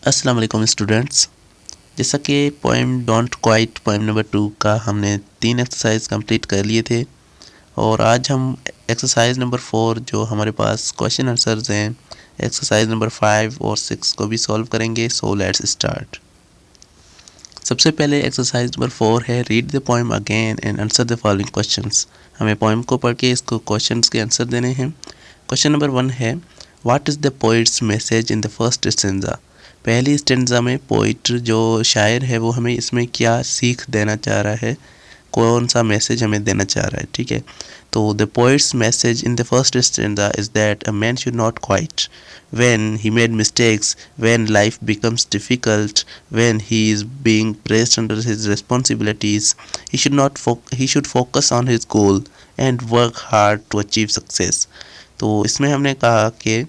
अस्सलाम वालेकुम स्टूडेंट्स। जैसा कि poem don't quite poem number 2 का हमने 3 एक्सरसाइज कंप्लीट कर लिए थे और आज हम एक्सरसाइज नंबर 4 जो हमारे पास क्वेश्चन आंसर्स हैं एक्सरसाइज नंबर 5 और 6 को भी सॉल्व करेंगे। So let's start. सबसे पहले एक्सरसाइज नंबर 4 है read the poem again and answer the following questions. हमें पोएम को पढ़ के इसको क्वेश्चंस के आंसर देने हैं। क्वेश्चन नंबर 1 है what is the poets message in the first stanza. पहली स्टेंजा में पोइट जो शायर है वो हमें इसमें क्या सीख देना चाह रहा है, कौन सा मैसेज हमें देना चाह रहा है। ठीक है, तो the poets message in the first stanza is that a man should not quite when he made mistakes, when life becomes difficult, when he is being placed under his responsibilities, he should focus on his goal and work hard to achieve success. तो इसमें हमने कहा कि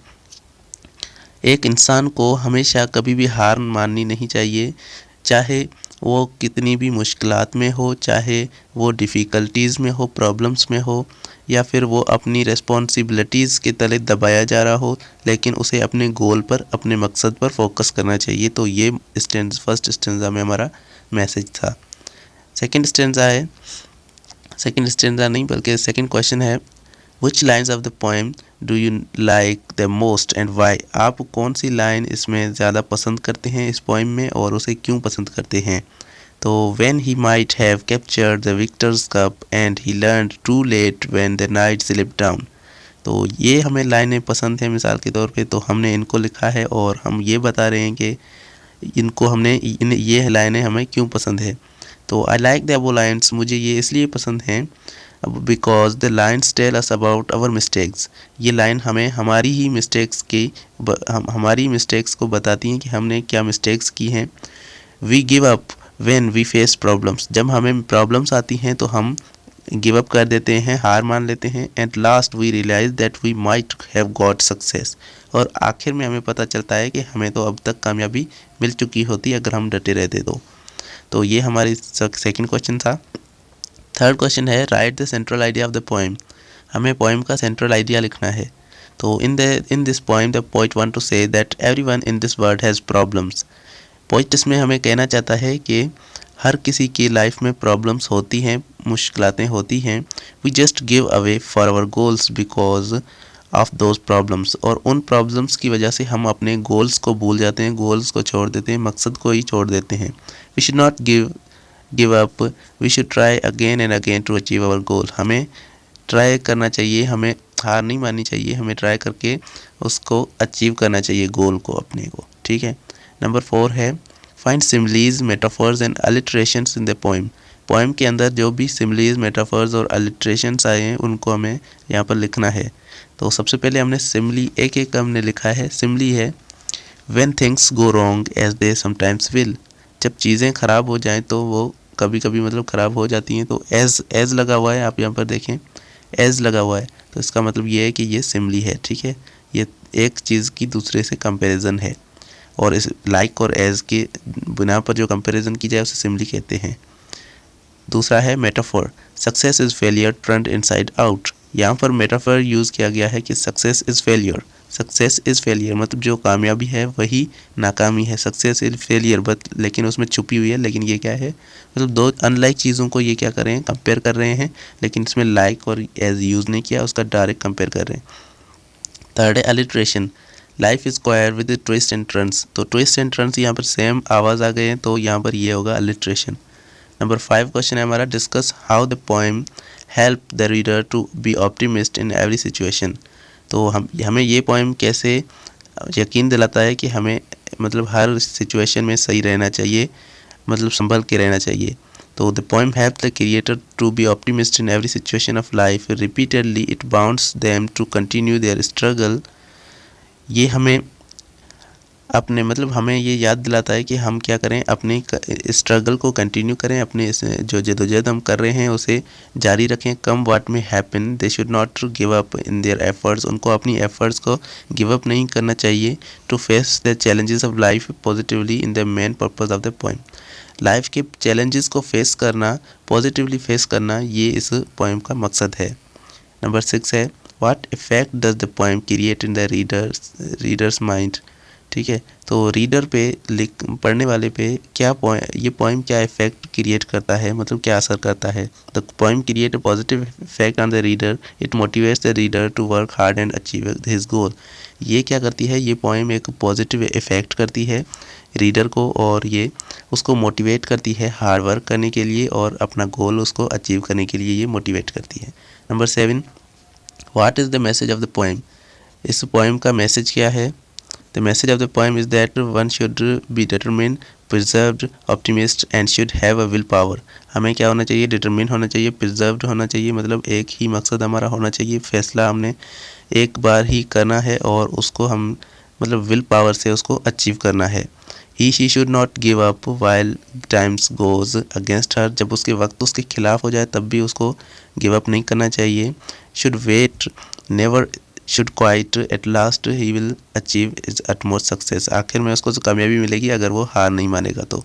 एक इंसान को हमेशा कभी भी हार माननी नहीं चाहिए, चाहे वो कितनी भी मुश्किलात में हो, चाहे वो डिफ़िकल्टीज़ में हो, प्रॉब्लम्स में हो, या फिर वो अपनी रिस्पॉन्सिबिलिटीज़ के तले दबाया जा रहा हो, लेकिन उसे अपने गोल पर, अपने मकसद पर फोकस करना चाहिए। तो ये फर्स्ट स्टेंजा में हमारा मैसेज था। सेकंड स्टेंजा नहीं बल्कि सेकंड क्वेश्चन है which lines of the poem do you like the most and why. आप कौन सी लाइन इसमें ज़्यादा पसंद करते हैं इस पोएम में और उसे क्यों पसंद करते हैं। तो when he might have captured the victor's cup and he learned too late when the night slipped down। तो ये हमें लाइनें पसंद हैं मिसाल के तौर पे, तो हमने इनको लिखा है और हम ये बता रहे हैं कि ये लाइनें हमें क्यों पसंद है। तो I like the above lines, मुझे ये इसलिए पसंद हैं because the lines tell us about our mistakes. ये लाइन हमें हमारी ही मिस्टेक्स हमारी मिस्टेक्स को बताती हैं कि हमने क्या मिस्टेक्स की हैं। We give up when we face problems, जब हमें प्रॉब्लम्स आती हैं तो हम गिव अप कर देते हैं, हार मान लेते हैं। At last we realise that we might have got success, और आखिर में हमें पता चलता है कि हमें तो अब तक कामयाबी मिल चुकी होती अगर हम डटे रहते तो ये हमारी सेकंड क्वेश्चन था। थर्ड क्वेश्चन है write the central idea of the poem. हमें पोएम का सेंट्रल आइडिया लिखना है। तो in this poem the poet want to say that everyone in this world has problems. Poet इसमें हमें कहना चाहता है कि हर किसी की लाइफ में प्रॉब्लम्स होती हैं, मुश्किलातें होती हैं। We just give away for our goals because of those problems, और उन प्रॉब्लम्स की वजह से हम अपने गोल्स को भूल जाते हैं, गोल्स को छोड़ देते हैं, मकसद को ही छोड़ देते हैं। We should not give up, we should try again and again to achieve our goal. हमें ट्राई करना चाहिए, हमें हार नहीं माननी चाहिए, हमें ट्राई करके उसको अचीव करना चाहिए गोल को, अपने को। ठीक है, नंबर 4 है find similes metaphors and alliterations in the poem. Poem के अंदर जो भी सिमिलीज मेटाफर्स और अलिट्रेशंस आए हैं उनको हमें यहाँ पर लिखना है। तो सबसे पहले हमने सिमिली एक हमने लिखा है। सिमिली है when things go wrong as they sometimes will. जब चीज़ें ख़राब हो जाएं तो वो कभी कभी मतलब ख़राब हो जाती हैं। तो एज लगा हुआ है, आप यहाँ पर देखें एज लगा हुआ है, तो इसका मतलब ये है कि ये सिमिली है। ठीक है, ये एक चीज़ की दूसरे से कंपैरिजन है, और इस लाइक और एज के बिना पर जो कंपैरिजन की जाए उसे सिमिली कहते हैं। दूसरा है metaphor, success is failure turned inside out. यहाँ पर मेटाफोर यूज़ किया गया है कि success is failure. Success is failure मतलब जो कामयाबी है वही नाकामी है। सक्सेस इज़ फेलियर बट लेकिन उसमें छुपी हुई है, लेकिन ये क्या है, मतलब दो अनलाइक चीज़ों को ये क्या कर रहे हैं, कंपेयर कर रहे हैं, लेकिन इसमें लाइक और एज यूज़ नहीं किया, उसका डायरेक्ट कंपेयर कर रहे हैं। थर्ड है alliteration, life is square with twist and turns. तो ट्विस्ट एंड टर्न्स यहाँ पर सेम आवाज़ आ गए हैं, तो यहाँ पर ये होगा अलिट्रेशन। नंबर 5 क्वेश्चन है हमारा discuss how the poem help the reader to be optimist in every situation. तो हमें ये पोएम कैसे यकीन दिलाता है कि हमें मतलब हर सिचुएशन में सही रहना चाहिए, मतलब संभल के रहना चाहिए। तो the poem help the creator to be optimist in every situation of life, repeatedly it bounds them to continue their struggle. ये हमें अपने मतलब हमें ये याद दिलाता है कि हम क्या करें, अपने स्ट्रगल को कंटिन्यू करें, अपने जो जदोजहद हम कर रहे हैं उसे जारी रखें। Come what may happen they should not give up in their efforts. उनको अपनी एफर्ट्स को गिव अप नहीं करना चाहिए। To face the challenges of life positively in the main purpose of the poem. Life के चैलेंजेस को face करना, positively face करना, ये इस पोएम का मकसद है। नंबर 6 है what effect does the poem create in the readers mind. ठीक है। तो रीडर पे पढ़ने वाले पे क्या ये पोइम क्या इफेक्ट क्रिएट करता है, मतलब क्या असर करता है। The poem create a positive effect on the reader, it motivates the reader to work hard and achieve his goal. ये क्या करती है, ये पोइम एक पॉजिटिव इफेक्ट करती है रीडर को, और ये उसको मोटिवेट करती है हार्ड वर्क करने के लिए और अपना गोल उसको अचीव करने के लिए ये मोटिवेट करती है। Number 7, what is the message of the poem. इस पोइम का मैसेज क्या है। The message of the poem is that one should be determined, preserved, optimist and should have a will power. हमें क्या होना चाहिए, डिटरमिन होना चाहिए, प्रिजर्व्ड होना चाहिए, मतलब एक ही मकसद हमारा होना चाहिए, फैसला हमने एक बार ही करना है और उसको हम मतलब विल पावर से उसको अचीव करना है। He she should not give up while times goes against her, जब उसके वक्त उसके खिलाफ हो जाए तब भी उसको गिव अप नहीं करना चाहिए। Should wait, never should quit, at last he will achieve is utmost success. आखिर में उसको कामयाबी मिलेगी अगर वो हार नहीं मानेगा तो।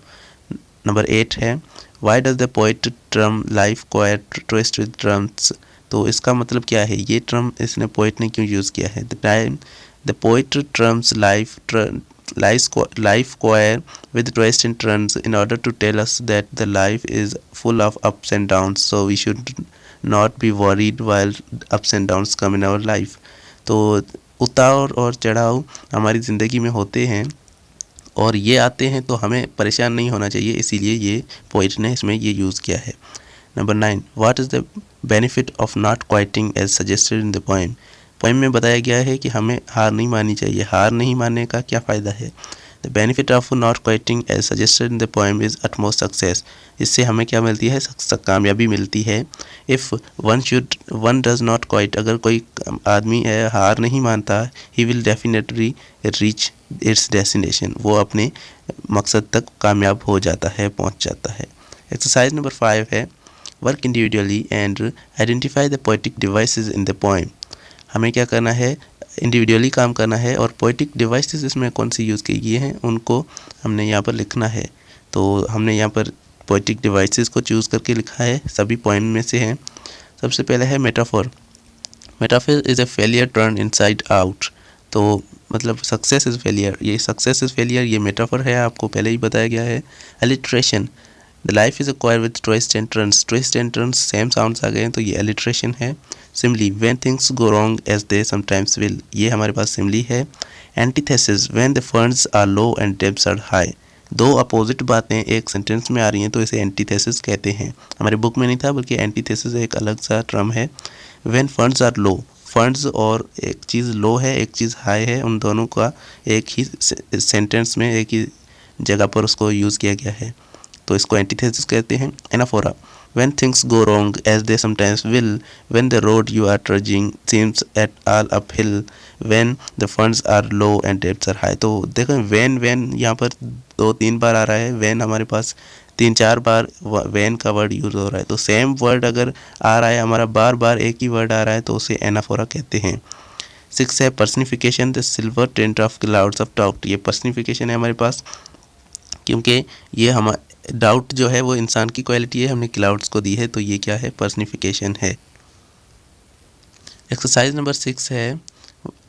नंबर 8 है, why does the poet term life quite twist with terms. तो इसका मतलब क्या है, ये ट्रम इसने पोइट ने क्यों यूज़ किया है। The time the poet terms life choir with twists and turns in order to tell us that the life is full of ups and downs, so we should not be worried while ups and downs come in our life। तो उतार और चढ़ाव हमारी ज़िंदगी में होते हैं और ये आते हैं तो हमें परेशान नहीं होना चाहिए, इसीलिए ये पोइट ने इसमें ये यूज़ किया है। Number 9, what is the benefit of not quitting as suggested in the poem. Poem में बताया गया है कि हमें हार नहीं माननी चाहिए, हार नहीं मानने का क्या फ़ायदा है। The benefit of not quitting as suggested in the poem is utmost success. इससे हमें क्या मिलती है, कामयाबी मिलती है। If one does not quit, अगर कोई आदमी है हार नहीं मानता, he will definitely reach its destination, वो अपने मकसद तक कामयाब हो जाता है, पहुँच जाता है। एक्सरसाइज नंबर 5 है, work individually and identify the poetic devices in the poem. हमें क्या करना है, इंडिविजुअली काम करना है और पोएटिक डिवाइसेस इसमें कौन सी यूज़ की गई हैं उनको हमने यहाँ पर लिखना है। तो हमने यहाँ पर पोएटिक डिवाइसेस को चूज़ करके लिखा है, सभी पोइम में से हैं। सबसे पहले है metaphor. Metaphor is a failure turn inside out. तो मतलब सक्सेस इज़ फेलियर, ये सक्सेस इज़ फेलियर ये मेटाफोर है, आपको पहले ही बताया गया है। Alliteration, the life is a queer with twist and turns. Twist and turns same sounds आ गए हैं तो ये अलिट्रेशन है। Simile, when things go wrong as they sometimes will, ये हमारे पास सिमली है। Antithesis, when the funds are low and debts are high. दो अपोजिट बातें एक सेंटेंस में आ रही हैं तो इसे एंटीथेसिस कहते हैं। हमारे बुक में नहीं था बल्कि एंटीथेसिस एक अलग सा टर्म है। When funds are low, funds और एक चीज़ लो है एक चीज़ हाई है, उन दोनों का एक ही सेंटेंस में एक ही जगह पर उसको यूज़ किया गया है तो इसको एंटीथेसिस कहते हैं। Anaphora, when things go wrong as they sometimes will, when the road you are trudging seems at all uphill, when the funds are low and debts are high। तो देखो when यहाँ पर 2-3 बार आ रहा है, when हमारे पास 3-4 बार when का word use हो रहा है, तो सेम वर्ड अगर आ रहा है हमारा बार बार एक ही वर्ड आ रहा है तो उसे एनाफोरा कहते हैं। 6 है personification, the silver tent of clouds of doubt. ये पर्सनिफिकेशन है हमारे पास क्योंकि ये हम डाउट जो है वो इंसान की क्वालिटी है, हमने क्लाउड्स को दी है तो ये क्या है, पर्सनिफिकेशन है। एक्सरसाइज नंबर 6 है,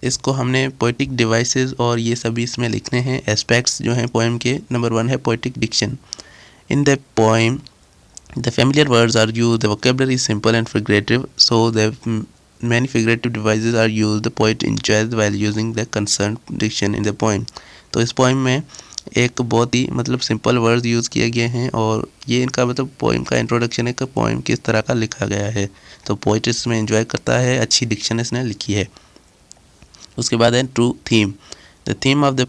इसको हमने पोएटिक डिवाइसेस और ये सभी इसमें लिखने हैं एस्पेक्ट्स जो हैं पोएम के। नंबर 1 है poetic diction. In the poem the familiar words are used, the vocabulary is simple and figurative, so the many figurative devices are used, the poet enjoys while using the concerned diction in the poem। तो इस poem में एक बहुत ही मतलब simple words use किए गए हैं और ये इनका मतलब पोएम का इंट्रोडक्शन है कि पोएम किस तरह का लिखा गया है, तो पोइट इसमें एंजॉय करता है, अच्छी डिक्शन इसने लिखी है। उसके बाद है true theme. The theme of the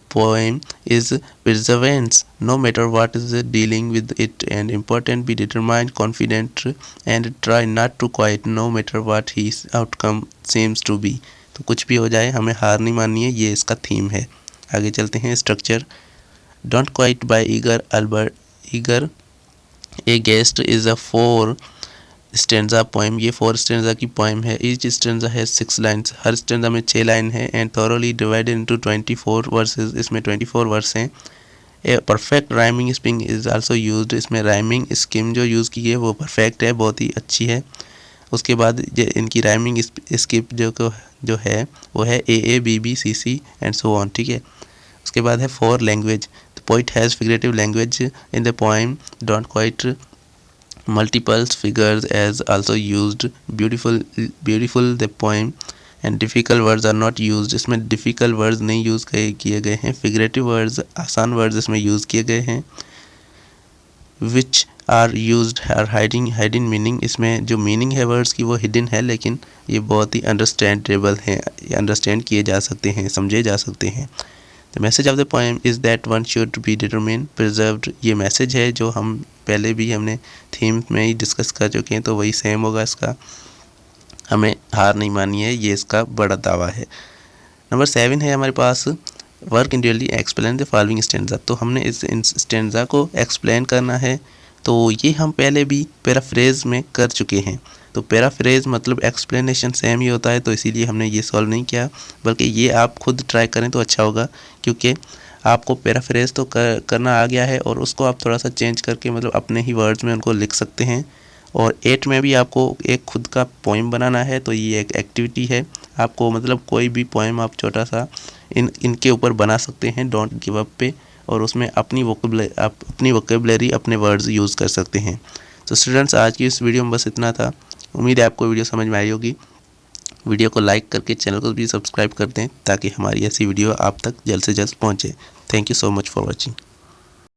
poem is perseverance, no matter what is dealing with it, and important be determined, confident and try not to quit, no matter what his outcome seems to be। तो कुछ भी हो जाए हमें हार नहीं माननी है, ये इसका थीम है। आगे चलते हैं structure. Don't quit by Edgar A Guest is a 4 stanza poem. ये 4 स्टेंजा की पोएम है। ईच स्टेंजा है 6 लाइन्स, हर स्टेंजा में 6 लाइन है। And thoroughly divided into 24 versus, इसमें 24 वर्स हैं। A perfect rhyming scheme is also used, इसमें rhyming scheme जो यूज़ की है वो परफेक्ट है, बहुत ही अच्छी है। उसके बाद इनकी राइमिंग स्किप जो है वो है AA, BB, CC and so on, ठीक है। उसके बाद है for language, the poet has figurative language in the poem, don't quite multiples figures as also used, beautiful the poem and difficult words are not used, इसमें difficult words नहीं use किए गए हैं, figurative words आसान words इसमें use किए गए हैं, which are used are hiding meaning, इसमें जो meaning है words की वो hidden है, लेकिन ये बहुत ही understandable है, understand किए जा सकते हैं, समझे जा सकते हैं। The message of the poem is that one should be determined, preserved, ये मैसेज है जो हम पहले भी हमने थीम में ही डिस्कस कर चुके हैं, तो वही सेम होगा इसका, हमें हार नहीं मानी है, ये इसका बड़ा दावा है। नंबर 7 है हमारे पास work in daily explain the following stanza, तो हमने इस स्टैंजा को एक्सप्लेन करना है, तो ये हम पहले भी पैराफ्रेज में कर चुके हैं, तो पैराफ्रेज मतलब एक्सप्लेनेशन सेम ही होता है, तो इसीलिए हमने ये सॉल्व नहीं किया, बल्कि ये आप खुद ट्राई करें तो अच्छा होगा, क्योंकि आपको पैराफ्रेज तो करना आ गया है और उसको आप थोड़ा सा चेंज करके मतलब अपने ही वर्ड्स में उनको लिख सकते हैं। और 8 में भी आपको एक खुद का पोएम बनाना है, तो ये एक एक्टिविटी है, आपको मतलब कोई भी पोएम आप छोटा सा इनके ऊपर बना सकते हैं डोंट गिव अप पे, और उसमें अपनी वोकेबलरी अपने वर्ड्स यूज़ कर सकते हैं। तो स्टूडेंट्स, आज की इस वीडियो में बस इतना था, उम्मीद है आपको वीडियो समझ में आई होगी। वीडियो को लाइक करके चैनल को भी सब्सक्राइब कर दें ताकि हमारी ऐसी वीडियो आप तक जल्द से जल्द पहुंचे। Thank you so much for watching.